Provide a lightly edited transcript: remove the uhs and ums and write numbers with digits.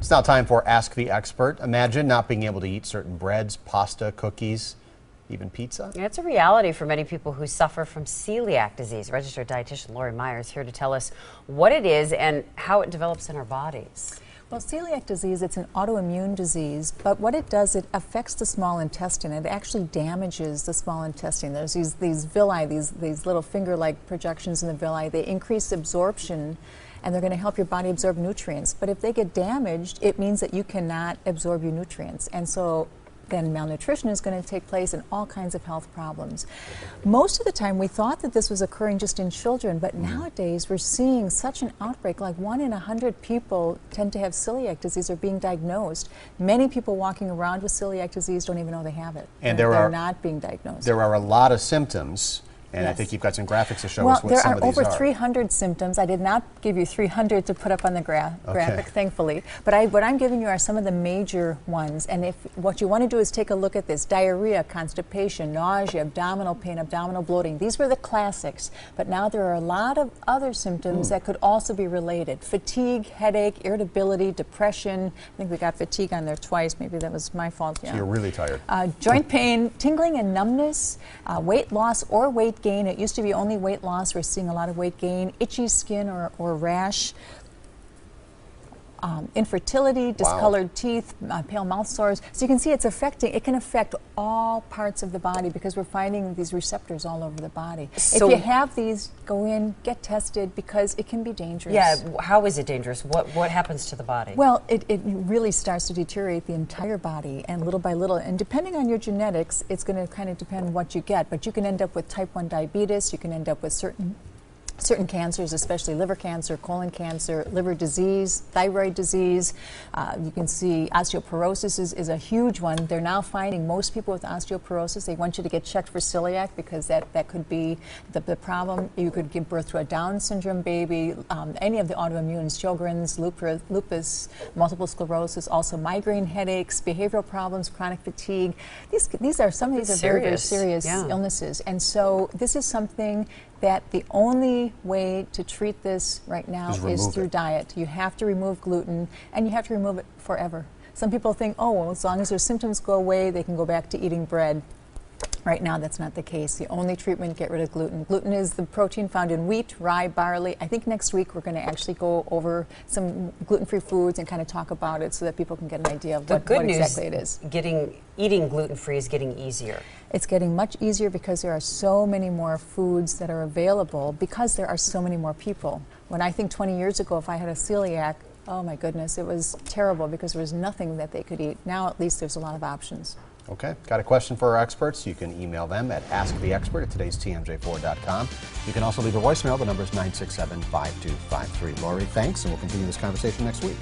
It's now time for Ask the Expert. Imagine not being able to eat certain breads, pasta, cookies, even pizza. Yeah, it's a reality for many people who suffer from celiac disease. Registered dietitian Laurie Meyer is here to tell us what it is and how it develops in our bodies. Well, celiac disease, it's an autoimmune disease, but what it does, it affects the small intestine. It actually damages the small intestine. There's these villi, these little finger-like projections in the villi. They increase absorption, and they're going to help your body absorb nutrients. But if they get damaged, it means that you cannot absorb your nutrients. And so then malnutrition is going to take place and all kinds of health problems. Most of the time we thought that this was occurring just in children, but nowadays we're seeing such an outbreak. Like 1 in 100 people tend to have celiac disease or being diagnosed. Many people walking around with celiac disease don't even know they have it. And they're not being diagnosed. There are a lot of symptoms. And yes. I think you've got some graphics to show us what some of these are. Well, there are over 300 symptoms. I did not give you 300 to put up on the graphic, thankfully. But what I'm giving you are some of the major ones. And what you want to do is take a look at this. Diarrhea, constipation, nausea, abdominal pain, abdominal bloating. These were the classics. But now there are a lot of other symptoms that could also be related. Fatigue, headache, irritability, depression. I think we got fatigue on there twice. Maybe that was my fault. Yeah. So you're really tired. Joint pain, tingling and numbness, weight loss or weight gain. It used to be only weight loss. We're seeing a lot of weight gain, itchy skin or rash, infertility, discolored teeth, pale mouth sores. So you can see it can affect all parts of the body because we're finding these receptors all over the body. So if you have these, go in, get tested because it can be dangerous. Yeah, how is it dangerous? What happens to the body? Well, it really starts to deteriorate the entire body, and little by little, and depending on your genetics, it's going to kind of depend what you get, but you can end up with type 1 diabetes, you can end up with certain cancers, especially liver cancer, colon cancer, liver disease, thyroid disease. You can see osteoporosis is a huge one. They're now finding most people with osteoporosis, they want you to get checked for celiac because that could be the problem. You could give birth to a Down syndrome baby, any of the autoimmunes, Sjogren's, lupus, multiple sclerosis, also migraine headaches, behavioral problems, chronic fatigue. These are some of these are very, very serious illnesses. And so this is something that the only way to treat this right now is through diet. You have to remove gluten, and you have to remove it forever. Some people think, oh, well, as long as their symptoms go away, they can go back to eating bread. Right now, that's not the case. The only treatment, get rid of gluten. Gluten is the protein found in wheat, rye, barley. I think next week we're going to actually go over some gluten-free foods and kind of talk about it so that people can get an idea of what exactly it is. Eating gluten-free is getting easier. It's getting much easier because there are so many more foods that are available because there are so many more people. When I think 20 years ago, if I had a celiac, oh my goodness, it was terrible because there was nothing that they could eat. Now at least there's a lot of options. Okay, got a question for our experts? You can email them at asktheexpert@todaystmj4.com. You can also leave a voicemail. The number is 967-5253. Laurie, thanks, and we'll continue this conversation next week.